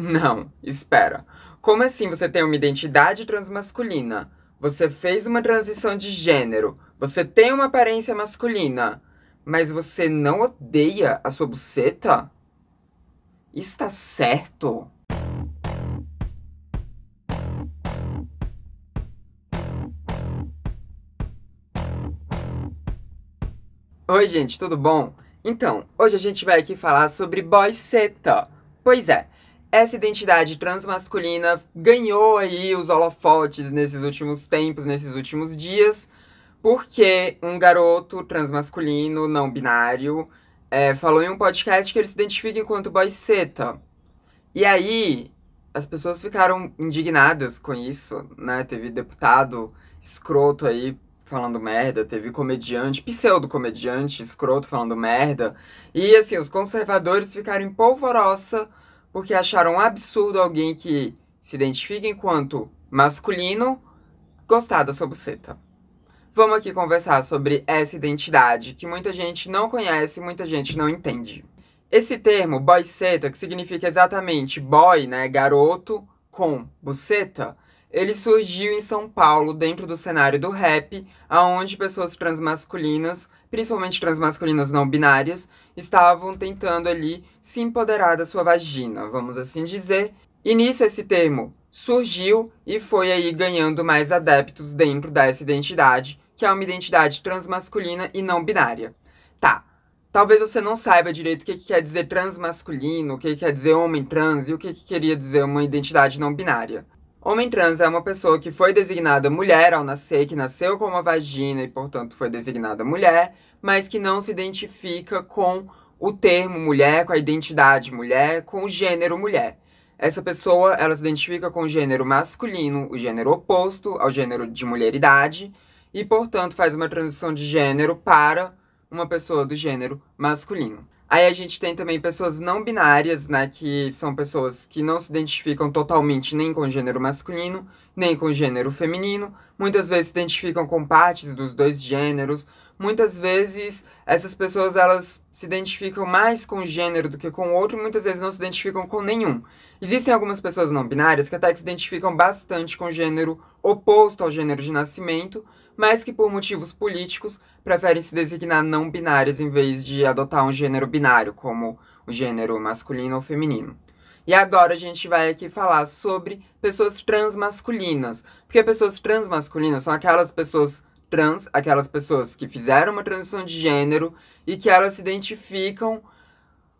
Não, espera. Como assim você tem uma identidade transmasculina? Você fez uma transição de gênero. Você tem uma aparência masculina. Mas você não odeia a sua buceta? Isso tá certo? Oi, gente, tudo bom? Então, hoje a gente vai aqui falar sobre boyceta. Pois é, essa identidade transmasculina ganhou aí os holofotes nesses últimos tempos, nesses últimos dias, porque um garoto transmasculino, não binário, falou em um podcast que ele se identifica enquanto boyceta. E aí, as pessoas ficaram indignadas com isso, né? Teve deputado escroto aí falando merda, teve comediante, pseudo-comediante escroto falando merda. E assim, os conservadores ficaram em polvorosa porque acharam um absurdo alguém que se identifica enquanto masculino gostar da sua buceta. Vamos aqui conversar sobre essa identidade que muita gente não conhece, muita gente não entende. Esse termo, boyceta, que significa exatamente boy, né, garoto, com buceta, ele surgiu em São Paulo, dentro do cenário do rap, aonde pessoas transmasculinas, principalmente transmasculinas não binárias, estavam tentando ali se empoderar da sua vagina, vamos assim dizer. E nisso esse termo surgiu e foi aí ganhando mais adeptos dentro dessa identidade, que é uma identidade transmasculina e não binária. Tá, talvez você não saiba direito o que quer dizer transmasculino, o que quer dizer homem trans e o que queria dizer uma identidade não binária. Homem trans é uma pessoa que foi designada mulher ao nascer, que nasceu com uma vagina e, portanto, foi designada mulher, mas que não se identifica com o termo mulher, com a identidade mulher, com o gênero mulher. Essa pessoa, ela se identifica com o gênero masculino, o gênero oposto ao gênero de mulheridade, e, portanto, faz uma transição de gênero para uma pessoa do gênero masculino. Aí a gente tem também pessoas não binárias, né, que são pessoas que não se identificam totalmente nem com o gênero masculino, nem com o gênero feminino. Muitas vezes se identificam com partes dos dois gêneros. Muitas vezes essas pessoas elas se identificam mais com um gênero do que com o outro, e muitas vezes não se identificam com nenhum. Existem algumas pessoas não binárias que até que se identificam bastante com o gênero oposto ao gênero de nascimento, mas que por motivos políticos preferem se designar não binárias em vez de adotar um gênero binário, como o gênero masculino ou feminino. E agora a gente vai aqui falar sobre pessoas transmasculinas. Porque pessoas transmasculinas são aquelas pessoas trans, aquelas pessoas que fizeram uma transição de gênero e que elas se identificam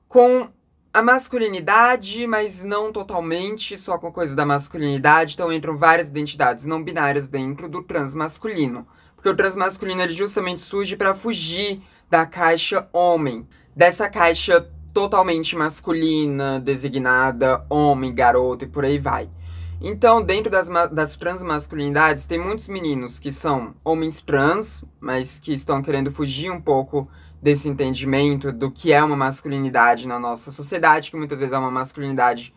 com a masculinidade, mas não totalmente, só com coisa da masculinidade. Então entram várias identidades não binárias dentro do transmasculino. Porque o transmasculino ele justamente surge para fugir da caixa homem, dessa caixa totalmente masculina, designada homem, garoto e por aí vai. Então, dentro das transmasculinidades, tem muitos meninos que são homens trans, mas que estão querendo fugir um pouco desse entendimento do que é uma masculinidade na nossa sociedade, que muitas vezes é uma masculinidade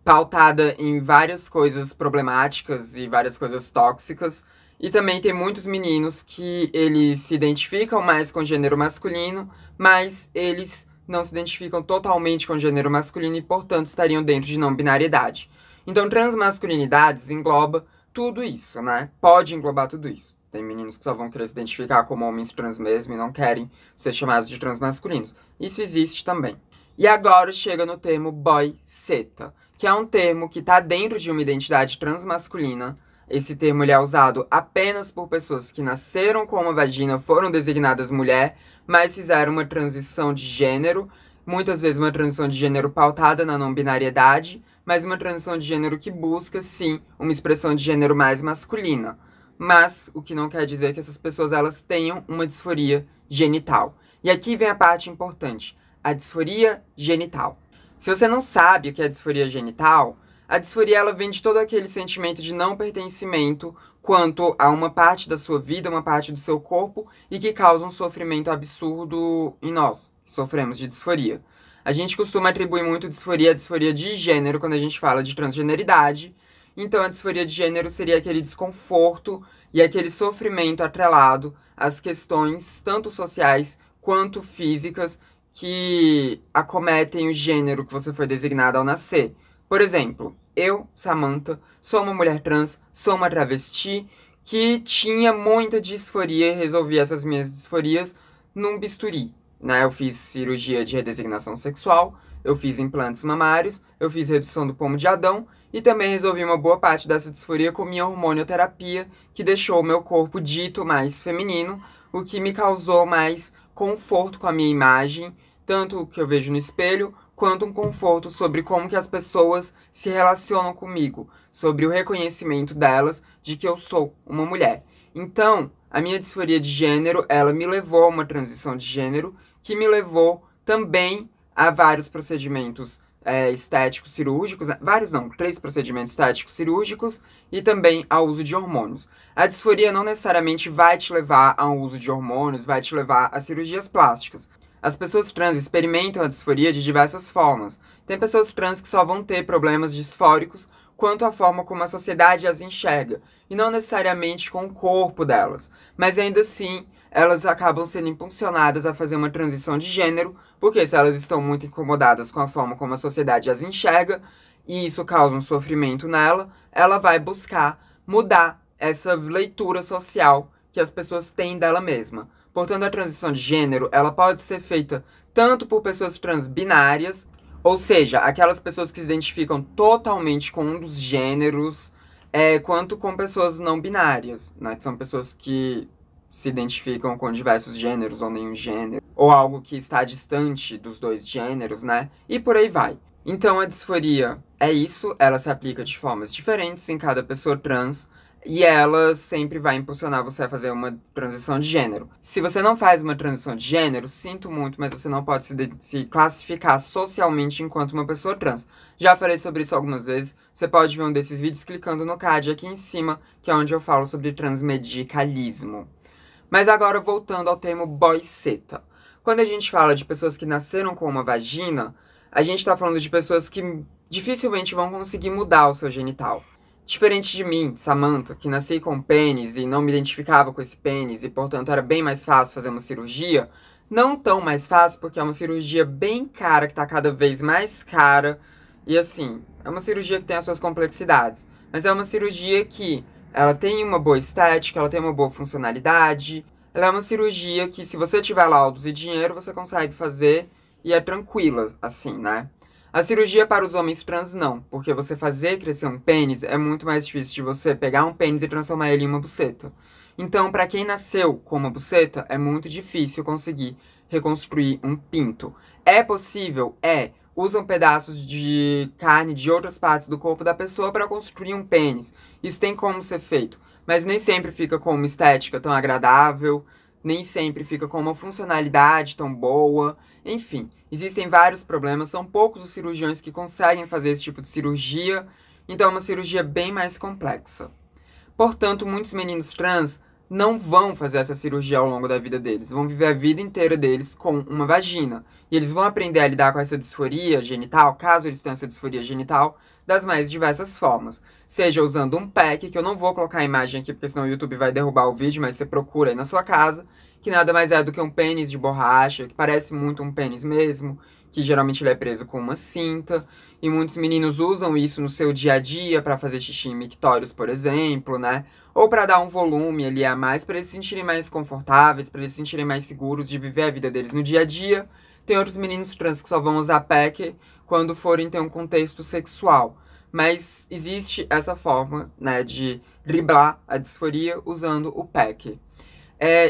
pautada em várias coisas problemáticas e várias coisas tóxicas. E também tem muitos meninos que eles se identificam mais com o gênero masculino, mas eles não se identificam totalmente com o gênero masculino e, portanto, estariam dentro de não binariedade. Então, transmasculinidades engloba tudo isso, né? Pode englobar tudo isso. Tem meninos que só vão querer se identificar como homens trans mesmo e não querem ser chamados de transmasculinos. Isso existe também. E agora chega no termo boyceta, que é um termo que está dentro de uma identidade transmasculina. Esse termo ele é usado apenas por pessoas que nasceram com uma vagina, foram designadas mulher, mas fizeram uma transição de gênero, muitas vezes uma transição de gênero pautada na não binariedade, mas uma transição de gênero que busca, sim, uma expressão de gênero mais masculina. Mas o que não quer dizer que essas pessoas elas tenham uma disforia genital. E aqui vem a parte importante, a disforia genital. Se você não sabe o que é disforia genital, a disforia ela vem de todo aquele sentimento de não pertencimento quanto a uma parte da sua vida, uma parte do seu corpo, e que causa um sofrimento absurdo em nós, que sofremos de disforia. A gente costuma atribuir muito disforia à disforia de gênero quando a gente fala de transgeneridade. Então a disforia de gênero seria aquele desconforto e aquele sofrimento atrelado às questões tanto sociais quanto físicas que acometem o gênero que você foi designado ao nascer. Por exemplo, eu, Samantha, sou uma mulher trans, sou uma travesti que tinha muita disforia e resolvi essas minhas disforias num bisturi, né? Eu fiz cirurgia de redesignação sexual, eu fiz implantes mamários, eu fiz redução do pomo de Adão e também resolvi uma boa parte dessa disforia com minha hormonioterapia, que deixou o meu corpo dito mais feminino, o que me causou mais conforto com a minha imagem, tanto o que eu vejo no espelho, quanto um conforto sobre como que as pessoas se relacionam comigo, sobre o reconhecimento delas de que eu sou uma mulher. Então, a minha disforia de gênero, ela me levou a uma transição de gênero, que me levou também a vários procedimentos estéticos cirúrgicos, vários não, 3 procedimentos estéticos cirúrgicos e também ao uso de hormônios. A disforia não necessariamente vai te levar ao uso de hormônios, vai te levar a cirurgias plásticas. As pessoas trans experimentam a disforia de diversas formas. Tem pessoas trans que só vão ter problemas disfóricos quanto à forma como a sociedade as enxerga, e não necessariamente com o corpo delas. Mas ainda assim, elas acabam sendo impulsionadas a fazer uma transição de gênero, porque se elas estão muito incomodadas com a forma como a sociedade as enxerga, e isso causa um sofrimento nela, ela vai buscar mudar essa leitura social que as pessoas têm dela mesma. Portanto, a transição de gênero, ela pode ser feita tanto por pessoas transbinárias, ou seja, aquelas pessoas que se identificam totalmente com um dos gêneros, quanto com pessoas não binárias, né? Que são pessoas que se identificam com diversos gêneros ou nenhum gênero, ou algo que está distante dos dois gêneros, né? E por aí vai. Então, a disforia é isso, ela se aplica de formas diferentes em cada pessoa trans, e ela sempre vai impulsionar você a fazer uma transição de gênero. Se você não faz uma transição de gênero, sinto muito, mas você não pode se classificar socialmente enquanto uma pessoa trans. Já falei sobre isso algumas vezes, você pode ver um desses vídeos clicando no card aqui em cima, que é onde eu falo sobre transmedicalismo. Mas agora voltando ao termo boiceta. Quando a gente fala de pessoas que nasceram com uma vagina, a gente está falando de pessoas que dificilmente vão conseguir mudar o seu genital. Diferente de mim, Samantha, que nasci com pênis e não me identificava com esse pênis e, portanto, era bem mais fácil fazer uma cirurgia, não tão mais fácil porque é uma cirurgia bem cara, que tá cada vez mais cara, e assim, é uma cirurgia que tem as suas complexidades, mas é uma cirurgia que ela tem uma boa estética, ela tem uma boa funcionalidade, ela é uma cirurgia que, se você tiver laudos e dinheiro, você consegue fazer e é tranquila, assim, né? A cirurgia para os homens trans não, porque você fazer crescer um pênis é muito mais difícil de você pegar um pênis e transformar ele em uma buceta. Então, para quem nasceu com uma buceta, é muito difícil conseguir reconstruir um pinto. É possível? É. Usam pedaços de carne de outras partes do corpo da pessoa para construir um pênis. Isso tem como ser feito, mas nem sempre fica com uma estética tão agradável, nem sempre fica com uma funcionalidade tão boa. Enfim, existem vários problemas, são poucos os cirurgiões que conseguem fazer esse tipo de cirurgia, então é uma cirurgia bem mais complexa. Portanto, muitos meninos trans não vão fazer essa cirurgia ao longo da vida deles, vão viver a vida inteira deles com uma vagina. E eles vão aprender a lidar com essa disforia genital, caso eles tenham essa disforia genital, das mais diversas formas. Seja usando um pack, que eu não vou colocar a imagem aqui, porque senão o YouTube vai derrubar o vídeo, mas você procura aí na sua casa, que nada mais é do que um pênis de borracha, que parece muito um pênis mesmo, que geralmente ele é preso com uma cinta, e muitos meninos usam isso no seu dia a dia para fazer xixi em mictórios, por exemplo, né? Ou para dar um volume ali a mais, para eles se sentirem mais confortáveis, para eles se sentirem mais seguros de viver a vida deles no dia a dia. Tem outros meninos trans que só vão usar pack quando forem ter um contexto sexual. Mas existe essa forma, né, de driblar a disforia usando o pack.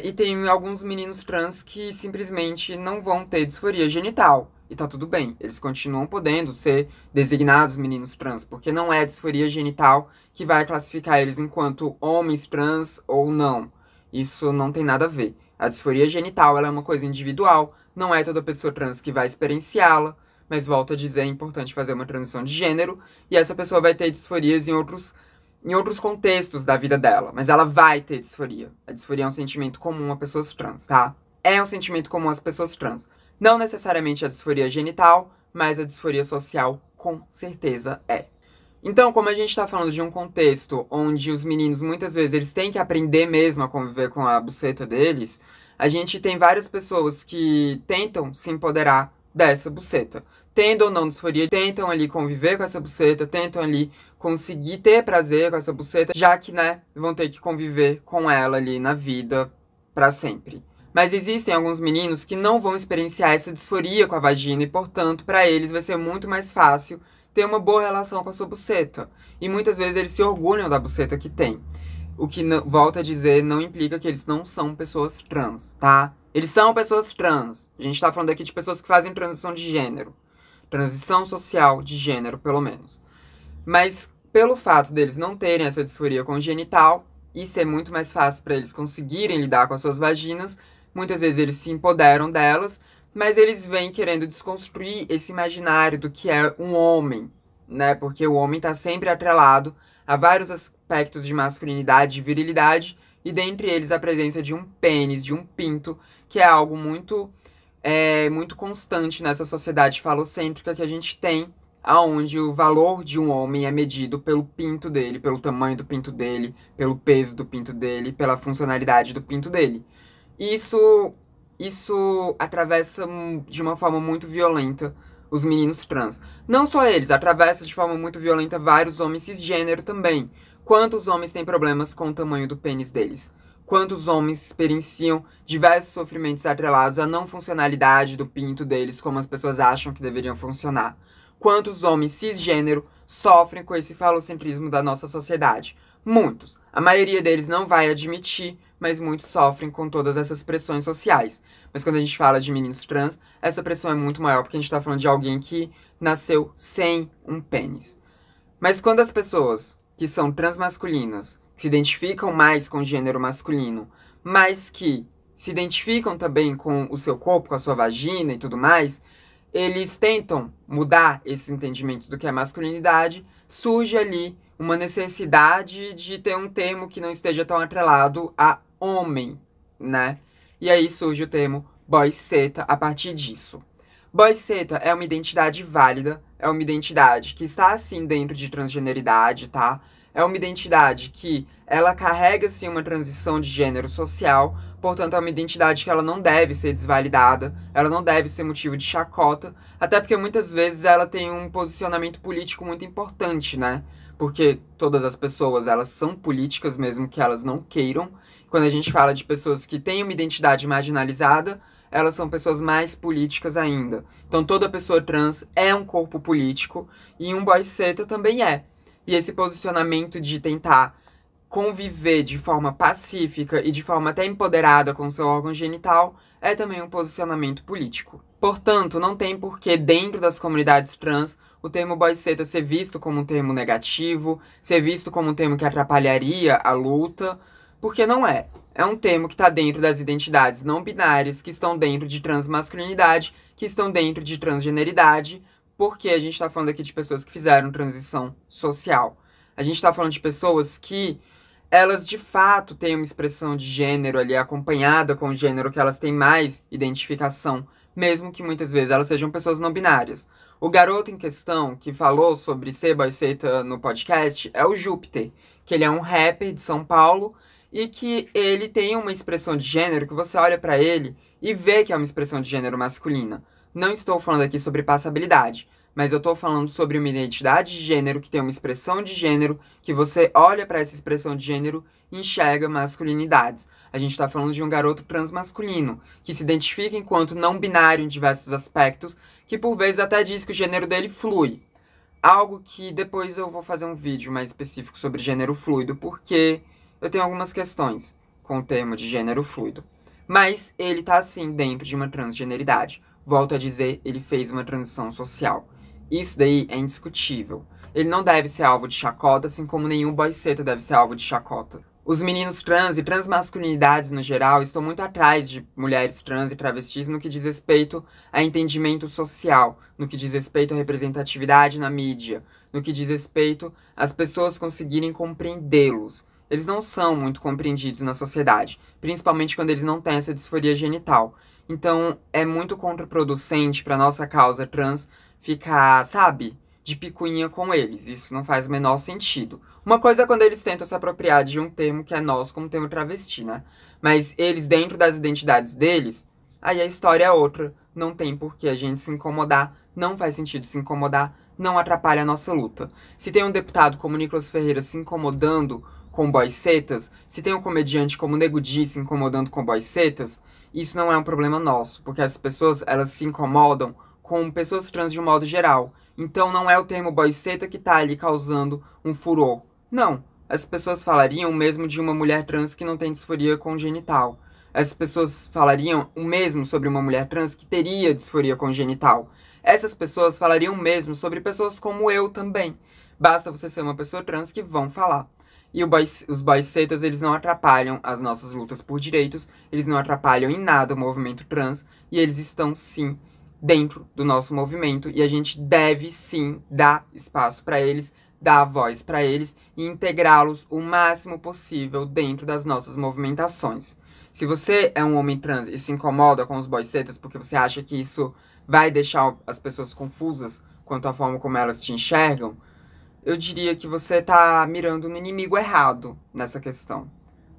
E tem alguns meninos trans que simplesmente não vão ter disforia genital. E tá tudo bem, eles continuam podendo ser designados meninos trans, porque não é a disforia genital que vai classificar eles enquanto homens trans ou não. Isso não tem nada a ver. A disforia genital ela é uma coisa individual, não é toda pessoa trans que vai experienciá-la, mas volto a dizer, é importante fazer uma transição de gênero, e essa pessoa vai ter disforias em outros contextos da vida dela, mas ela vai ter disforia. A disforia é um sentimento comum a pessoas trans, tá? É um sentimento comum às pessoas trans. Não necessariamente a disforia genital, mas a disforia social com certeza é. Então, como a gente está falando de um contexto onde os meninos, muitas vezes, eles têm que aprender mesmo a conviver com a buceta deles, a gente tem várias pessoas que tentam se empoderar dessa buceta. tendo ou não disforia, tentam ali conviver com essa buceta, tentam ali conseguir ter prazer com essa buceta, já que, né, vão ter que conviver com ela ali na vida pra sempre. Mas existem alguns meninos que não vão experienciar essa disforia com a vagina e, portanto, pra eles vai ser muito mais fácil ter uma boa relação com a sua buceta. E muitas vezes eles se orgulham da buceta que tem. O que, volto a dizer, não implica que eles não são pessoas trans, tá? Eles são pessoas trans. A gente tá falando aqui de pessoas que fazem transição de gênero. Transição social de gênero, pelo menos. Mas pelo fato deles não terem essa disforia congenital e ser muito mais fácil para eles conseguirem lidar com as suas vaginas, muitas vezes eles se empoderam delas, mas eles vêm querendo desconstruir esse imaginário do que é um homem, né? Porque o homem tá sempre atrelado a vários aspectos de masculinidade e virilidade, e dentre eles a presença de um pênis, de um pinto, que é algo muito constante nessa sociedade falocêntrica que a gente tem, aonde o valor de um homem é medido pelo pinto dele, pelo tamanho do pinto dele, pelo peso do pinto dele, pela funcionalidade do pinto dele. Isso atravessa de uma forma muito violenta os meninos trans. Não só eles, atravessa de forma muito violenta vários homens cisgênero também. Quantos homens têm problemas com o tamanho do pênis deles? Quantos homens experienciam diversos sofrimentos atrelados à não funcionalidade do pinto deles, como as pessoas acham que deveriam funcionar? Quantos homens cisgênero sofrem com esse falocentrismo da nossa sociedade? Muitos. A maioria deles não vai admitir, mas muitos sofrem com todas essas pressões sociais. Mas quando a gente fala de meninos trans, essa pressão é muito maior, porque a gente está falando de alguém que nasceu sem um pênis. Mas quando as pessoas que são transmasculinas, que se identificam mais com o gênero masculino, mas que se identificam também com o seu corpo, com a sua vagina e tudo mais, eles tentam mudar esses entendimentos do que é masculinidade, surge ali uma necessidade de ter um termo que não esteja tão atrelado a homem, né? E aí surge o termo boyzeta a partir disso. Boyzeta é uma identidade válida, é uma identidade que está, assim, dentro de transgeneridade, tá? É uma identidade que ela carrega, sim, uma transição de gênero social, portanto, é uma identidade que ela não deve ser desvalidada, ela não deve ser motivo de chacota, até porque muitas vezes ela tem um posicionamento político muito importante, né? Porque todas as pessoas, elas são políticas mesmo que elas não queiram. Quando a gente fala de pessoas que têm uma identidade marginalizada, elas são pessoas mais políticas ainda. Então toda pessoa trans é um corpo político e um boyzeta também é. E esse posicionamento de tentar conviver de forma pacífica e de forma até empoderada com o seu órgão genital é também um posicionamento político. Portanto, não tem por que dentro das comunidades trans o termo boyzeta ser visto como um termo negativo, ser visto como um termo que atrapalharia a luta, porque não é. É um termo que está dentro das identidades não binárias, que estão dentro de transmasculinidade, que estão dentro de transgeneridade, porque a gente está falando aqui de pessoas que fizeram transição social. A gente está falando de pessoas que elas de fato têm uma expressão de gênero ali acompanhada com o gênero que elas têm mais identificação, mesmo que muitas vezes elas sejam pessoas não binárias. O garoto em questão que falou sobre ser boyzeta no podcast é o Júpiter, que ele é um rapper de São Paulo e que ele tem uma expressão de gênero que você olha pra ele e vê que é uma expressão de gênero masculina. Não estou falando aqui sobre passabilidade, mas eu tô falando sobre uma identidade de gênero que tem uma expressão de gênero, que você olha pra essa expressão de gênero e enxerga masculinidades. A gente tá falando de um garoto transmasculino, que se identifica enquanto não binário em diversos aspectos, que por vezes até diz que o gênero dele flui. Algo que depois eu vou fazer um vídeo mais específico sobre gênero fluido, porque eu tenho algumas questões com o termo de gênero fluido. Mas ele tá assim dentro de uma transgeneridade. Volto a dizer, ele fez uma transição social. Isso daí é indiscutível. Ele não deve ser alvo de chacota, assim como nenhum boyzeta deve ser alvo de chacota. Os meninos trans e transmasculinidades no geral estão muito atrás de mulheres trans e travestis no que diz respeito a entendimento social, no que diz respeito à representatividade na mídia, no que diz respeito às pessoas conseguirem compreendê-los. Eles não são muito compreendidos na sociedade, principalmente quando eles não têm essa disforia genital. Então é muito contraproducente para nossa causa trans ficar, sabe, de picuinha com eles. Isso não faz o menor sentido. Uma coisa é quando eles tentam se apropriar de um termo que é nosso, como termo travesti, né? Mas eles, dentro das identidades deles, aí a história é outra. Não tem por que a gente se incomodar não faz sentido se incomodar, não atrapalha a nossa luta. Se tem um deputado como Nicolas Ferreira se incomodando com boysetas, se tem um comediante como Nego Di se incomodando com boysetas, isso não é um problema nosso, porque as pessoas, elas se incomodam com pessoas trans de um modo geral. Então não é o termo boyseta que tá ali causando um furor. Não, as pessoas falariam o mesmo de uma mulher trans que não tem disforia congenital. As pessoas falariam o mesmo sobre uma mulher trans que teria disforia congenital. Essas pessoas falariam o mesmo sobre pessoas como eu também. Basta você ser uma pessoa trans que vão falar. E os boysetas, eles não atrapalham as nossas lutas por direitos, eles não atrapalham em nada o movimento trans, e eles estão, sim, dentro do nosso movimento, e a gente deve, sim, dar espaço para eles, dar voz para eles, e integrá-los o máximo possível dentro das nossas movimentações. Se você é um homem trans e se incomoda com os boysetas porque você acha que isso vai deixar as pessoas confusas quanto à forma como elas te enxergam, eu diria que você tá mirando no inimigo errado nessa questão.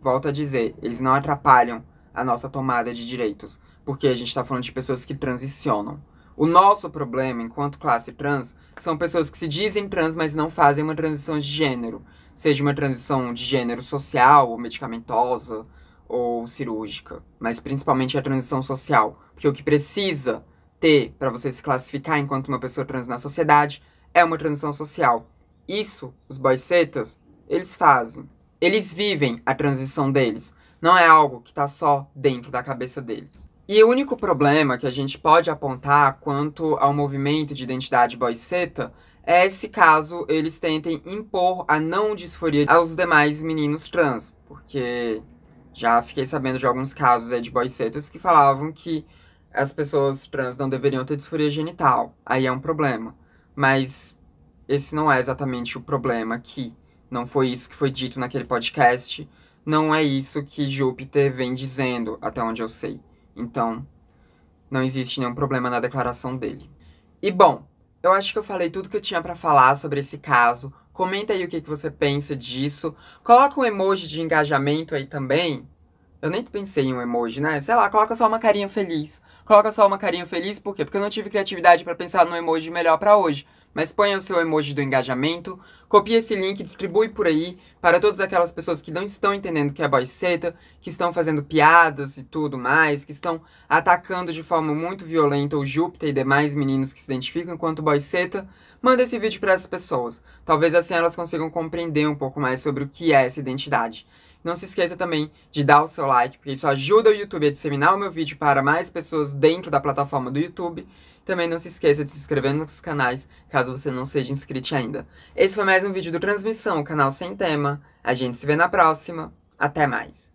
Volto a dizer, eles não atrapalham a nossa tomada de direitos, porque a gente tá falando de pessoas que transicionam. O nosso problema, enquanto classe trans, são pessoas que se dizem trans, mas não fazem uma transição de gênero. Seja uma transição de gênero social, ou medicamentosa, ou cirúrgica. Mas principalmente a transição social. Porque o que precisa ter para você se classificar enquanto uma pessoa trans na sociedade é uma transição social. Isso, os boysetas, eles fazem. Eles vivem a transição deles. Não é algo que tá só dentro da cabeça deles. E o único problema que a gente pode apontar quanto ao movimento de identidade boyseta é se caso eles tentem impor a não disforia aos demais meninos trans. Porque já fiquei sabendo de alguns casos aí de boysetas que falavam que as pessoas trans não deveriam ter disforia genital. Aí é um problema. Mas esse não é exatamente o problema aqui. Não foi isso que foi dito naquele podcast. Não é isso que Júpiter vem dizendo, até onde eu sei. Então, não existe nenhum problema na declaração dele. E bom, eu acho que eu falei tudo que eu tinha pra falar sobre esse caso. Comenta aí o que você pensa disso. Coloca um emoji de engajamento aí também. Eu nem pensei em um emoji, né? Sei lá, coloca só uma carinha feliz. Coloca só uma carinha feliz, por quê? Porque eu não tive criatividade pra pensar no emoji melhor pra hoje. Mas ponha o seu emoji do engajamento, copia esse link e distribui por aí para todas aquelas pessoas que não estão entendendo o que é boyseta, que estão fazendo piadas e tudo mais, que estão atacando de forma muito violenta o Júpiter e demais meninos que se identificam enquanto boyseta. Manda esse vídeo para essas pessoas. Talvez assim elas consigam compreender um pouco mais sobre o que é essa identidade. Não se esqueça também de dar o seu like, porque isso ajuda o YouTube a disseminar o meu vídeo para mais pessoas dentro da plataforma do YouTube. Também não se esqueça de se inscrever nos canais, caso você não seja inscrito ainda. Esse foi mais um vídeo do Transmissão, o canal sem tema. A gente se vê na próxima. Até mais!